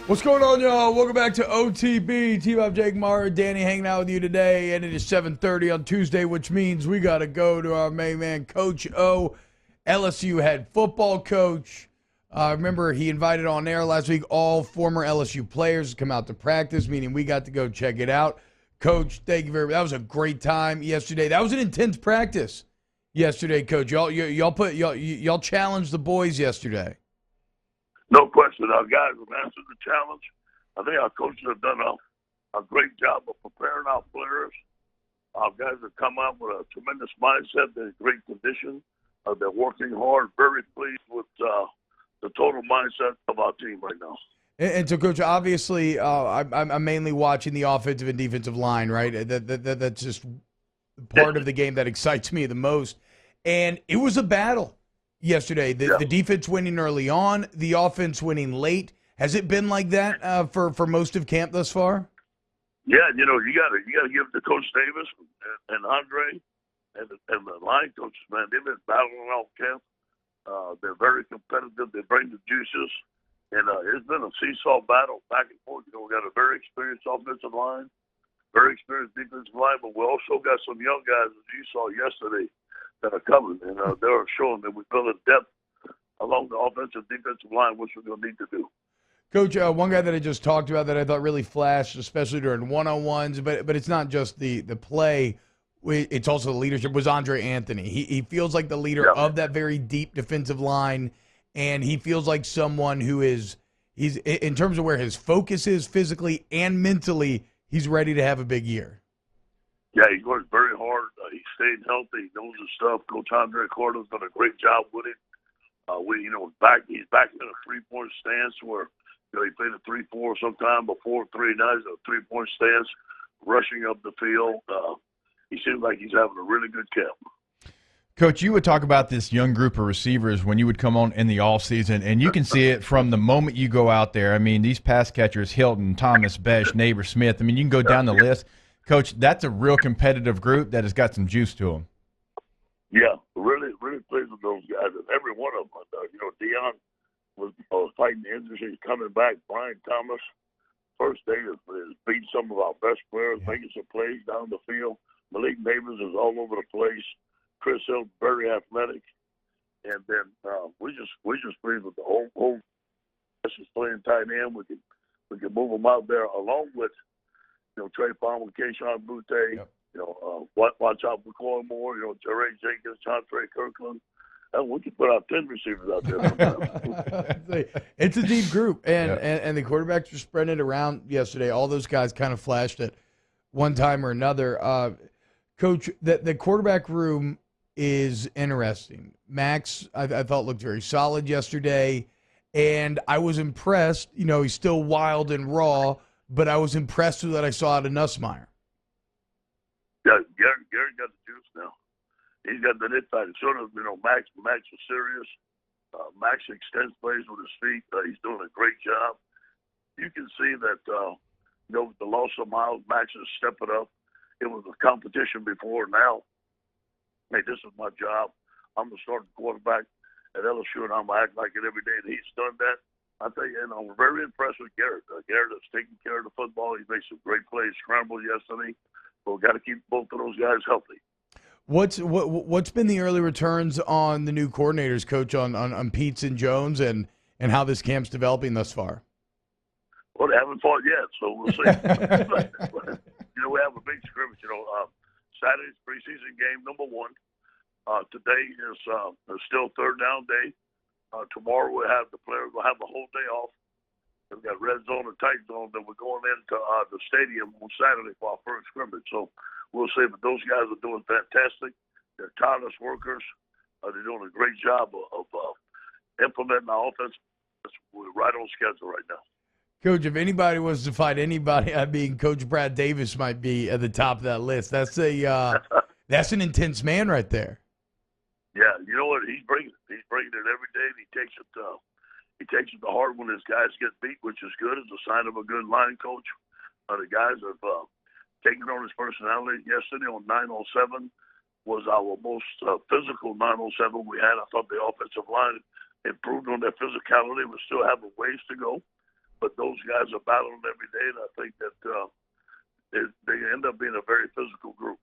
What's going on, y'all? Welcome back to OTB. T-Bob, Jake Mara, Danny hanging out with you today, and it is 7:30 on Tuesday, which means we got to go to our main man, Coach O, LSU head football coach. Remember, he invited on air last week all former LSU players to come out to practice, meaning we got to go check it out. Coach, thank you very much. That was a great time yesterday. That was an intense practice yesterday, Coach. Y'all challenged the boys yesterday. No question. Our guys have answered the challenge. I think our coaches have done a great job of preparing our players. Our guys have come out with a tremendous mindset. They're in great condition. They're working hard. Very pleased with the total mindset of our team right now. And so, Coach, obviously, I'm mainly watching the offensive and defensive line, right? That's just part of the game that excites me the most. And it was a battle yesterday. The defense winning early on, the offense winning late. Has it been like that for most of camp thus far? Yeah, you gotta give it to Coach Davis and Andre and the line coaches, man. They've been battling all camp. They're very competitive. They bring the juices, and it's been a seesaw battle back and forth. We got a very experienced offensive line, very experienced defensive line, but we also got some young guys, as you saw yesterday, that are coming, and they're showing that we build a depth along the offensive defensive line, which we're going to need to do. Coach, one guy that I just talked about that I thought really flashed, especially during one-on-ones, but it's not just the play, it's also the leadership, was Andre Anthony. He feels like the leader of that very deep defensive line, and he feels like someone who he's in terms of where his focus is physically and mentally, he's ready to have a big year. Yeah, he worked very hard. He stayed healthy. He knows his stuff. Coach Andre Cordo's done a great job with him. He's back in a three-point stance where he played a 3-4 sometime before 3. Now he's in a three-point stance, rushing up the field. He seems like he's having a really good camp. Coach, you would talk about this young group of receivers when you would come on in the offseason, and you can see it from the moment you go out there. I mean, these pass catchers, Hilton, Thomas, Besh, Neighbor, Smith, I mean, you can go down the list. Coach, that's a real competitive group that has got some juice to them. Yeah, really, really pleased with those guys. And every one of them. Dion was fighting the injury. He's coming back. Brian Thomas, first day, has beat some of our best players, making some plays down the field. Malik Neighbors is all over the place. Chris Hill, very athletic. And then we just pleased with the whole this is playing tight end. We can move them out there along with Trey Palmer, Keyshawn Butte, watch out for Corey Moore, Jerry Jenkins, John Trey Kirkland. And we can put out 10 receivers out there sometimes. It's a deep group, and the quarterbacks were spreading it around yesterday. All those guys kind of flashed at one time or another. Coach, the quarterback room is interesting. Max, I thought, looked very solid yesterday, and I was impressed. He's still wild and raw, but I was impressed with what I saw out of Nussmeier. Yeah, Gary got the juice now. He's got the net fight. Sort of, Max is serious. Max extends plays with his feet. He's doing a great job. You can see that, with the loss of Miles, Max is stepping up. It was a competition before. Now, hey, this is my job. I'm the starting quarterback at LSU, and I'm going to act like it every day. And he's done that. I tell you, I'm very impressed with Garrett. Garrett is taking care of the football. He made some great plays, scrambled yesterday. But we've got to keep both of those guys healthy. What's been the early returns on the new coordinators, Coach, on Peets and Jones, and how this camp's developing thus far? Well, they haven't fought yet, so we'll see. We have a big scrimmage. Saturday's preseason game number 1. Today is still third down day. Tomorrow we'll have the players will have a whole day off. We've got red zone and tight zone. Then we're going into the stadium on Saturday for our first scrimmage. So we'll see. But those guys are doing fantastic. They're tireless workers. They're doing a great job of implementing our offense. We're right on schedule right now. Coach, if anybody was to fight anybody, Coach Brad Davis might be at the top of that list. That's an intense man right there. Yeah, you know what? He's bringing it every day, and he takes it to heart when his guys get beat, which is good. It's a sign of a good line coach. The guys have taken on his personality. Yesterday on 907 was our most physical 907 we had. I thought the offensive line improved on their physicality. We still have a ways to go. but those guys are battling every day, and I think that they end up being a very physical group.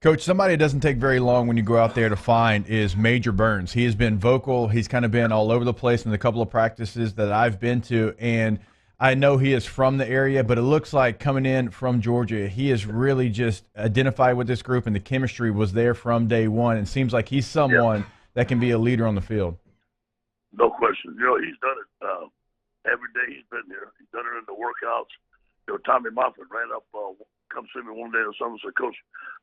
Coach, somebody that doesn't take very long when you go out there to find is Major Burns. He has been vocal. He's kind of been all over the place in the couple of practices that I've been to, and I know he is from the area, but it looks like coming in from Georgia, he has really just identified with this group, and the chemistry was there from day one. It seems like he's someone that can be a leader on the field. No question. He's done it every day he's been here. He's done it in the workouts. Tommy Moffitt ran up, come see me one day or something, said, Coach,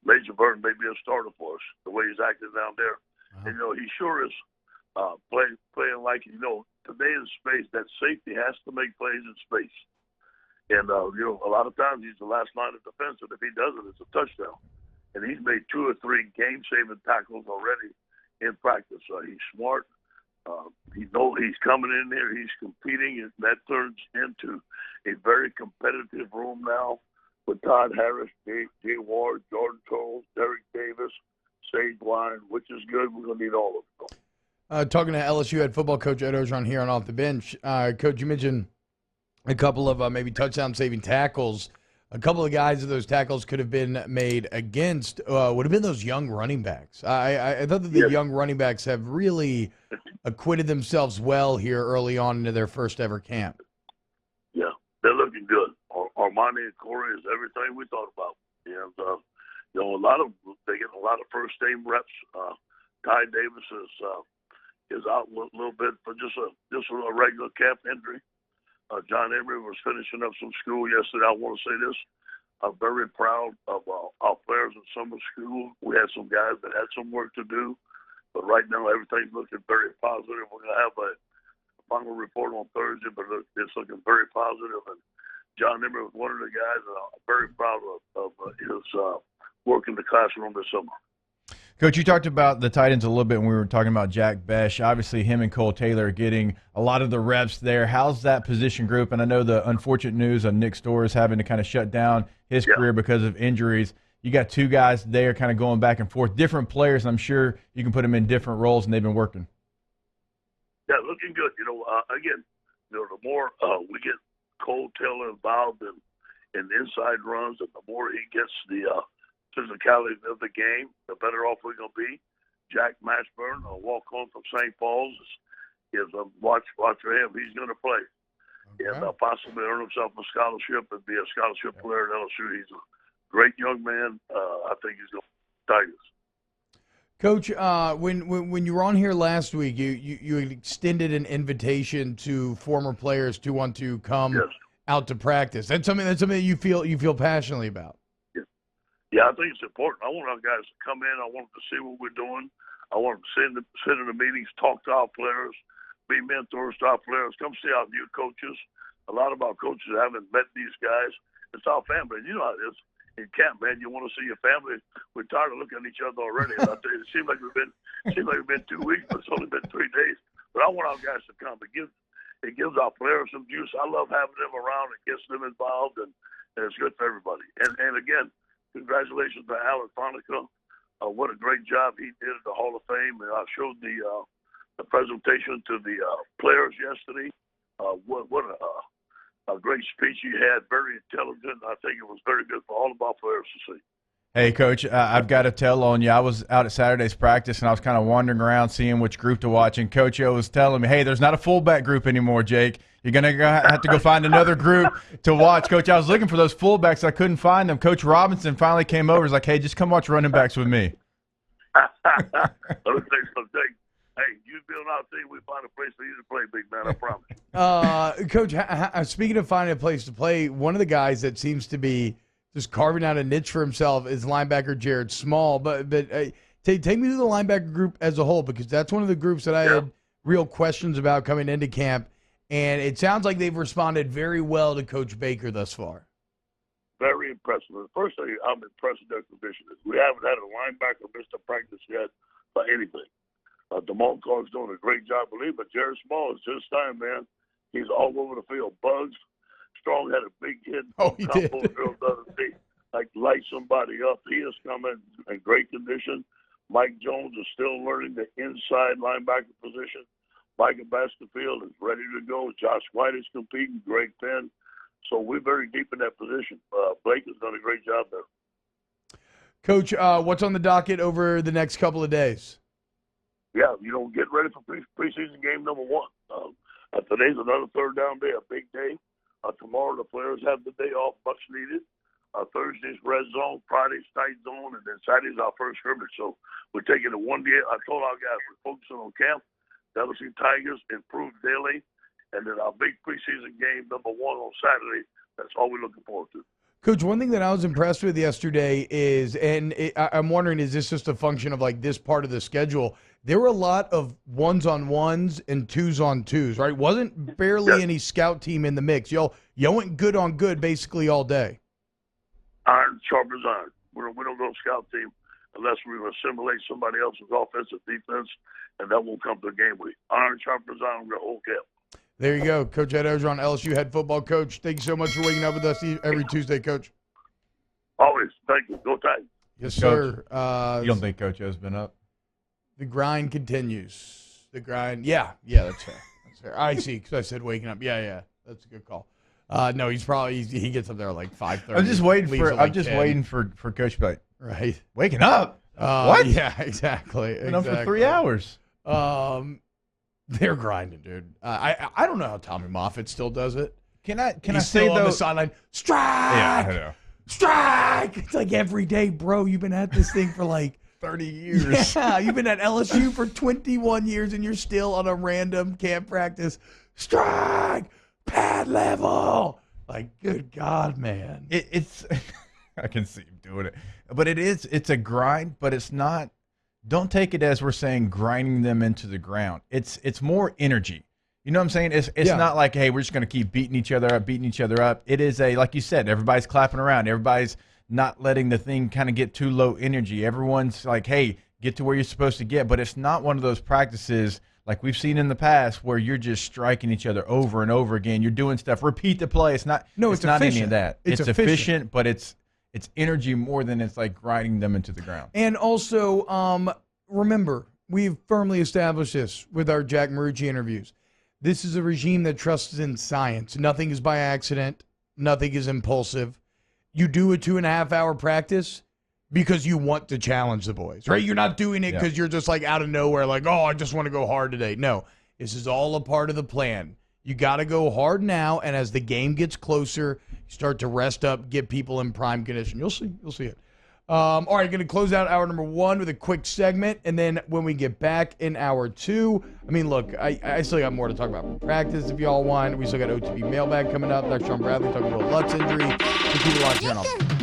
Major Burton may be a starter for us, the way he's acting down there. Uh-huh. And, he sure is playing like, today in space, that safety has to make plays in space. And, a lot of times he's the last line of defense, and if he doesn't, it's a touchdown. And he's made 2 or 3 game-saving tackles already in practice. He's smart. He knows he's coming in there, he's competing, and that turns into a very competitive room now with Todd Harris, Jay Ward, Jordan Toles, Derek Davis, Sage Wine, which is good. We're going to need all of them. Talking to LSU head football coach Ed Orgeron here on Off the Bench. Coach, you mentioned a couple of maybe touchdown-saving tackles. A couple of guys that those tackles could have been made against would have been those young running backs. I thought that the young running backs have really acquitted themselves well here early on into their first ever camp. Yeah, they're looking good. Armani and Corey is everything we thought about. And, they get a lot of first team reps. Ty Davis is out a little bit for just a regular camp injury. John Emery was finishing up some school yesterday. I want to say this. I'm very proud of our players in summer school. We had some guys that had some work to do, but right now everything's looking very positive. We're going to have a final report on Thursday, but it's looking very positive. And John Emery was one of the guys that I'm very proud of his work in the classroom this summer. Coach, you talked about the tight ends a little bit when we were talking about Jack Besh. Obviously, him and Cole Taylor are getting a lot of the reps there. How's that position group? And I know the unfortunate news of Nick Storrs having to kind of shut down his career because of injuries. You got 2 guys there kind of going back and forth, different players. I'm sure you can put them in different roles, and they've been working. Yeah, looking good. The more we get Cole Taylor involved in inside runs, and the more he gets the physicality of the game, the better off we're going to be. Jack Mashburn, a walk-on from St. Paul's, is a watch for him. He's going to play. Okay. And possibly earn himself a scholarship and be a scholarship player at LSU. He's a great young man. I think he's going to Tigers. Coach, when you were on here last week, you extended an invitation to former players to want to come out to practice. That's something that you feel passionately about. Yeah, I think it's important. I want our guys to come in. I want them to see what we're doing. I want them to sit in the meetings, talk to our players, be mentors to our players, come see our new coaches. A lot of our coaches haven't met these guys. It's our family. You know how it is in camp, man. You want to see your family. We're tired of looking at each other already. And I tell you, it seems like we've been 2 weeks, but it's only been 3 days. But I want our guys to come. It gives our players some juice. I love having them around. It gets them involved, and it's good for everybody. And again, congratulations to Alan Fonica. What a great job he did at the Hall of Fame. And I showed the presentation to the players yesterday. What a great speech he had. Very intelligent. I think it was very good for all of our players to see. Hey, Coach, I've got to tell on you. I was out at Saturday's practice, and I was kind of wandering around seeing which group to watch. And Coach O was telling me, hey, there's not a fullback group anymore, Jake. You're going to have to go find another group to watch. Coach, I was looking for those fullbacks. I couldn't find them. Coach Robinson finally came over. He's like, hey, just come watch running backs with me. Let me tell you something, Jake. Hey, you build our team, we find a place for you to play, big man, I promise. Coach, speaking of finding a place to play, one of the guys that seems to be just carving out a niche for himself is linebacker Jared Small. But take me to the linebacker group as a whole, because that's one of the groups that I had real questions about coming into camp. And it sounds like they've responded very well to Coach Baker thus far. Very impressive. The first thing I'm impressed with their condition is we haven't had a linebacker miss a practice yet for anything. Damone Clark's doing a great job, but Jared Small is just time, man. He's all over the field. Bugs Strong had a big hit. He did. The other day, like light somebody up. He is coming in great condition. Mike Jones is still learning the inside linebacker position. Micah Basterfield is ready to go. Josh White is competing. Greg Penn. So we're very deep in that position. Blake has done a great job there. Coach, what's on the docket over the next couple of days? Yeah, get ready for preseason game number 1. Today's another third down day, a big day. Tomorrow the players have the day off, much needed. Thursday's red zone, Friday's tight zone, and then Saturday's our first scrimmage. So we're taking it one day. I told our guys we're focusing on camp, LSU Tigers, improved daily, and then our big preseason game number 1 on Saturday. That's all we're looking forward to. Coach, one thing that I was impressed with yesterday is, I'm wondering, is this just a function of like this part of the schedule? There were a lot of 1s-on-1s and 2s-on-2s, right? Wasn't barely any scout team in the mix. Y'all went good on good basically all day. Iron sharpens iron. We don't go scout team unless we assimilate somebody else's offensive defense, and that won't come to the game week. Iron sharpens iron, we're whole camp. There you go. Coach Ed Orgeron, LSU head football coach. Thank you so much for waking up with us every Tuesday, Coach. Always. Thank you. Go Titans. Yes, Coach, sir. You don't think Coach O's been up? The grind continues. The grind. Yeah, that's fair. That's fair. I see, because I said waking up. Yeah. That's a good call. No, he gets up there at like 5:30. I'm just waiting for Coach to be like, right, waking up. What? Yeah, exactly. Been up for 3 hours. They're grinding, dude. I don't know how Tommy Moffitt still does it. Can I He's say still on though? the sideline? Strike! Yeah, I know. Strike! It's like every day, bro. You've been at this thing for like 30 years. Yeah, you've been at LSU for 21 years, and you're still on a random camp practice. Strike! Pad level! Like, good God, man. It's I can see him doing it. But it's a grind, but it's not. Don't take it as we're saying grinding them into the ground. It's more energy. You know what I'm saying? It's not like, hey, we're just going to keep beating each other up. It is like you said, everybody's clapping around. Everybody's not letting the thing kind of get too low energy. Everyone's like, hey, get to where you're supposed to get. But it's not one of those practices like we've seen in the past where you're just striking each other over and over again. You're doing stuff. Repeat the play. It's not. No, it's not efficient. any of that. It's efficient, but it's energy more than it's like grinding them into the ground. And also, remember, we've firmly established this with our Jack Marucci interviews. This is a regime that trusts in science. Nothing is by accident. Nothing is impulsive. You do a 2.5-hour practice because you want to challenge the boys, right? You're not doing it because you're just like out of nowhere, like, oh, I just want to go hard today. No, this is all a part of the plan. You got to go hard now, and as the game gets closer, you start to rest up, get people in prime condition. You'll see it. All right, going to close out hour number 1 with a quick segment, and then when we get back in hour 2, I mean, look, I still got more to talk about from practice if y'all want. We still got OTB mailbag coming up. Dr. Sean Bradley talking about Lutz injury. Keep it locked here on.